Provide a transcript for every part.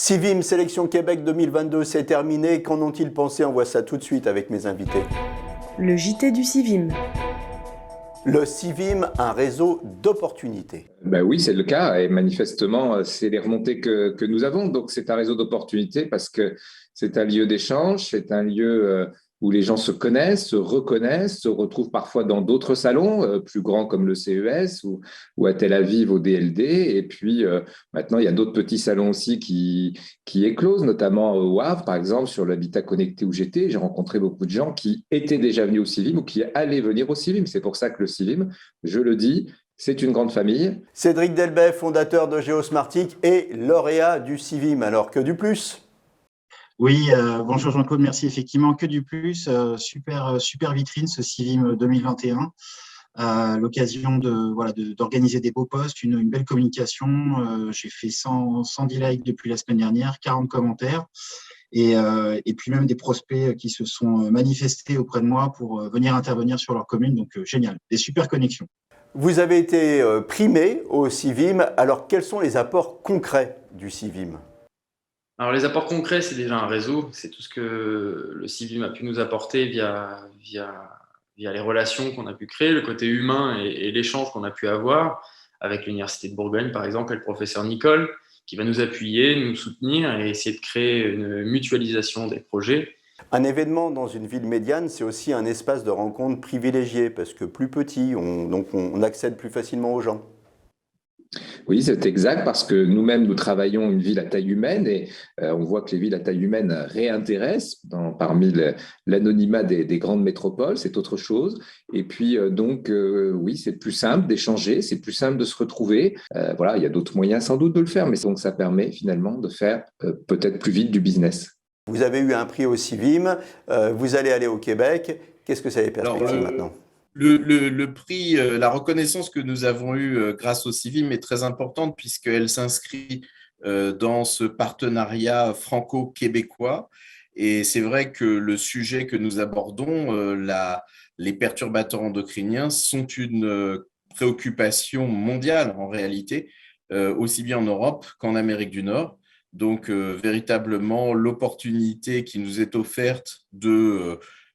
Civim Sélection Québec 2022, c'est terminé. Qu'en ont-ils pensé? On voit ça tout de suite avec mes invités. Le JT du Civim. Le Civim, un réseau d'opportunités. Ben oui, c'est le cas et manifestement, c'est les remontées que nous avons. Donc, c'est un réseau d'opportunités parce que c'est un lieu d'échange, c'est un lieu où les gens se connaissent, se reconnaissent, se retrouvent parfois dans d'autres salons plus grands comme le CES ou à Tel Aviv au DLD. Et puis, maintenant, il y a d'autres petits salons aussi qui éclosent, notamment au Havre, par exemple, sur l'habitat connecté où j'étais. J'ai rencontré beaucoup de gens qui étaient déjà venus au Civim ou qui allaient venir au Civim. C'est pour ça que le Civim, je le dis, c'est une grande famille. Cédric Delbet, fondateur de Geosmartic et lauréat du Civim. Alors, que du plus? Oui, bonjour Jean-Claude, merci. Effectivement, que du plus. Super vitrine, ce Civim 2021. L'occasion d'organiser des beaux posts, une belle communication. J'ai fait 110 likes depuis la semaine dernière, 40 commentaires. Et puis même des prospects qui se sont manifestés auprès de moi pour venir intervenir sur leur commune. Donc, génial. Des super connexions. Vous avez été primé au Civim. Alors, quels sont les apports concrets du Civim? Alors les apports concrets, c'est déjà un réseau, c'est tout ce que le Civim a pu nous apporter via les relations qu'on a pu créer, le côté humain et l'échange qu'on a pu avoir avec l'Université de Bourgogne, par exemple, et le professeur Nicole, qui va nous appuyer, nous soutenir et essayer de créer une mutualisation des projets. Un événement dans une ville médiane, c'est aussi un espace de rencontre privilégié, parce que plus petit, donc on accède plus facilement aux gens. Oui, c'est exact, parce que nous-mêmes, nous travaillons une ville à taille humaine et on voit que les villes à taille humaine réintéressent parmi l'anonymat des grandes métropoles, c'est autre chose. Et puis, oui, c'est plus simple d'échanger, c'est plus simple de se retrouver. Voilà, il y a d'autres moyens sans doute de le faire, mais donc ça permet finalement de faire peut-être plus vite du business. Vous avez eu un prix au Civim, vous allez aller au Québec. Qu'est-ce que c'est les perspectives maintenant? Le prix, la reconnaissance que nous avons eue grâce au Civim est très importante puisqu'elle s'inscrit dans ce partenariat franco-québécois. Et c'est vrai que le sujet que nous abordons, les perturbateurs endocriniens, sont une préoccupation mondiale en réalité, aussi bien en Europe qu'en Amérique du Nord. Donc, véritablement, l'opportunité qui nous est offerte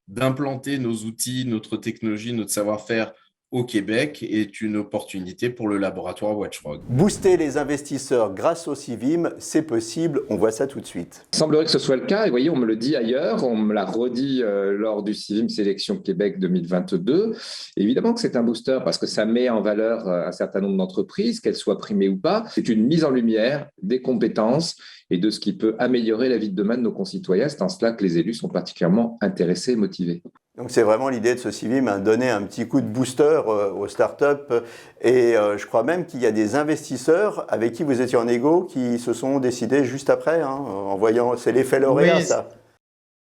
d'implanter nos outils, notre technologie, notre savoir-faire au Québec est une opportunité pour le laboratoire Watchrog. Booster les investisseurs grâce au Civim, c'est possible, on voit ça tout de suite. Il semblerait que ce soit le cas, et vous voyez, on me le dit ailleurs, on me l'a redit lors du Civim Sélection Québec 2022. Évidemment que c'est un booster parce que ça met en valeur un certain nombre d'entreprises, qu'elles soient primées ou pas. C'est une mise en lumière des compétences et de ce qui peut améliorer la vie de demain de nos concitoyens. C'est en cela que les élus sont particulièrement intéressés et motivés. Donc c'est vraiment l'idée de ce Civim, donner un petit coup de booster aux startups. Et je crois même qu'il y a des investisseurs avec qui vous étiez en égo qui se sont décidés juste après, en voyant, c'est l'effet lauréat, ça.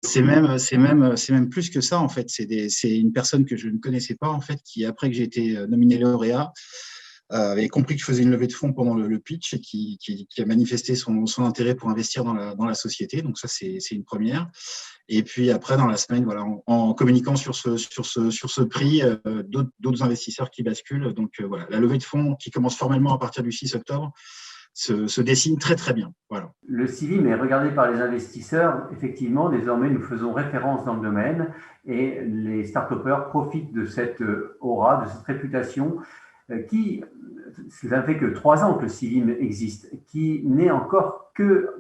C'est même plus que ça, en fait. C'est une personne que je ne connaissais pas, en fait, qui, après que j'ai été nominé lauréat, avait compris que je faisais une levée de fonds pendant le pitch et qui a manifesté son intérêt pour investir dans la société. Donc ça, c'est une première. Et puis après, dans la semaine, voilà, en communiquant sur ce prix, d'autres investisseurs qui basculent. Donc voilà, la levée de fonds qui commence formellement à partir du 6 octobre se dessine très très bien. Voilà. Le Civim est regardé par les investisseurs. Effectivement, désormais, nous faisons référence dans le domaine et les start-upers profitent de cette aura, de cette réputation ça fait que 3 ans que le Civim existe, qui n'est encore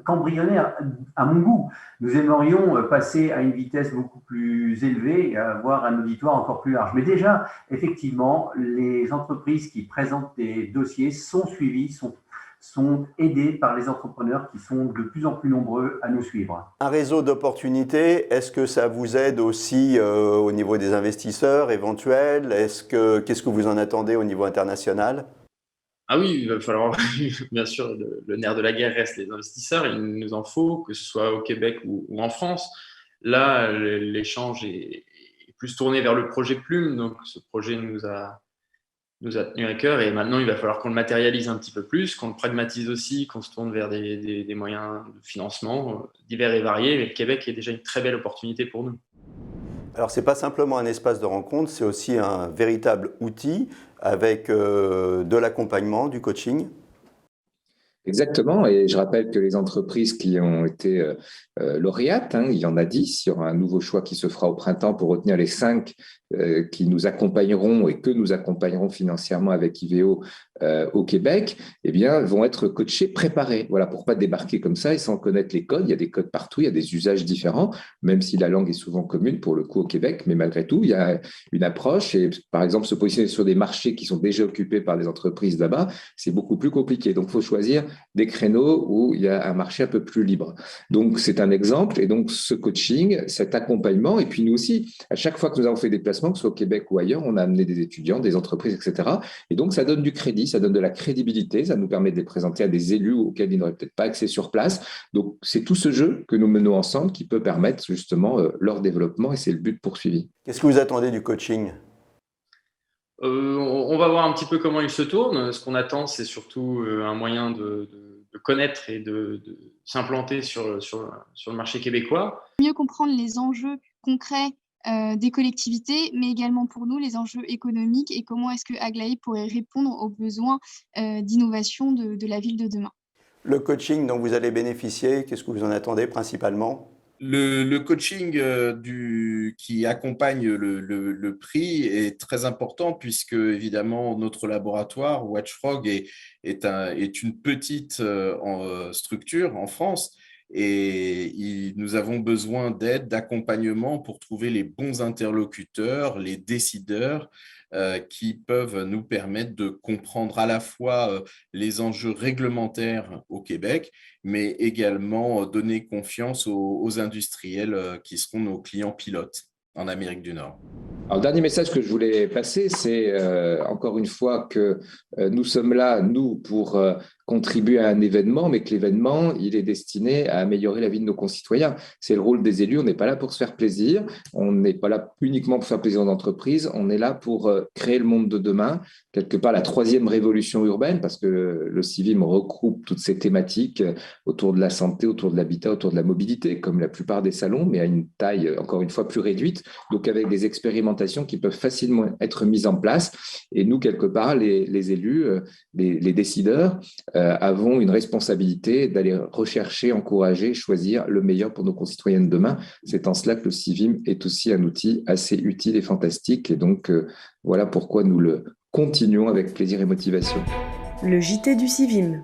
qu'embryonnaire à mon goût. Nous aimerions passer à une vitesse beaucoup plus élevée et avoir un auditoire encore plus large. Mais déjà, effectivement, les entreprises qui présentent des dossiers sont suivies, sont aidés par les entrepreneurs qui sont de plus en plus nombreux à nous suivre. Un réseau d'opportunités, est-ce que ça vous aide aussi au niveau des investisseurs éventuels? Qu'est-ce que vous en attendez au niveau international? Ah oui, il va falloir, bien sûr, le nerf de la guerre reste les investisseurs, il nous en faut, que ce soit au Québec ou en France. Là, l'échange est plus tourné vers le projet Plume, donc ce projet nous a tenu à cœur et maintenant il va falloir qu'on le matérialise un petit peu plus, qu'on le pragmatise aussi, qu'on se tourne vers des moyens de financement divers et variés. Mais le Québec est déjà une très belle opportunité pour nous. Alors, ce n'est pas simplement un espace de rencontre, c'est aussi un véritable outil avec de l'accompagnement, du coaching. Exactement, et je rappelle que les entreprises qui ont été lauréates, il y en a 10, il y aura un nouveau choix qui se fera au printemps pour retenir les 5 qui nous accompagneront et que nous accompagnerons financièrement avec IVEO au Québec, eh bien, vont être coachés, préparés, voilà, pour pas débarquer comme ça et sans connaître les codes. Il y a des codes partout, il y a des usages différents, même si la langue est souvent commune pour le coup au Québec, mais malgré tout, il y a une approche et par exemple se positionner sur des marchés qui sont déjà occupés par des entreprises là-bas, c'est beaucoup plus compliqué. Donc, il faut choisir des créneaux où il y a un marché un peu plus libre. Donc, c'est un exemple. Et donc, ce coaching, cet accompagnement, et puis nous aussi, à chaque fois que nous avons fait des placements, que ce soit au Québec ou ailleurs, on a amené des étudiants, des entreprises, etc. Et donc, ça donne du crédit, ça donne de la crédibilité, ça nous permet de les présenter à des élus auxquels ils n'auraient peut-être pas accès sur place. Donc, c'est tout ce jeu que nous menons ensemble qui peut permettre justement leur développement et c'est le but poursuivi. Qu'est-ce que vous attendez du coaching ? On va voir un petit peu comment il se tourne. Ce qu'on attend, c'est surtout un moyen de connaître et de s'implanter sur le marché québécois. Mieux comprendre les enjeux concrets des collectivités, mais également pour nous, les enjeux économiques et comment est-ce que Aglaé pourrait répondre aux besoins d'innovation de la ville de demain. Le coaching dont vous allez bénéficier, qu'est-ce que vous en attendez principalement ? Le coaching qui accompagne le prix est très important puisque, évidemment, notre laboratoire, Watchfrog, est une petite structure en France et nous avons besoin d'aide, d'accompagnement pour trouver les bons interlocuteurs, les décideurs qui peuvent nous permettre de comprendre à la fois les enjeux réglementaires au Québec, mais également donner confiance aux industriels qui seront nos clients pilotes en Amérique du Nord. Alors, le dernier message que je voulais passer, c'est encore une fois que nous sommes là, nous, pour contribuer à un événement, mais que l'événement, il est destiné à améliorer la vie de nos concitoyens. C'est le rôle des élus, on n'est pas là pour se faire plaisir, on n'est pas là uniquement pour faire plaisir aux entreprises, on est là pour créer le monde de demain, quelque part la 3e révolution urbaine, parce que le CIVIM regroupe toutes ces thématiques autour de la santé, autour de l'habitat, autour de la mobilité, comme la plupart des salons, mais à une taille, encore une fois, plus réduite, donc avec des expérimentations qui peuvent facilement être mises en place. Et nous, quelque part, les élus, les décideurs, avons une responsabilité d'aller rechercher, encourager, choisir le meilleur pour nos concitoyens de demain. C'est en cela que le CIVIM est aussi un outil assez utile et fantastique. Et donc, voilà pourquoi nous le continuons avec plaisir et motivation. Le JT du CIVIM.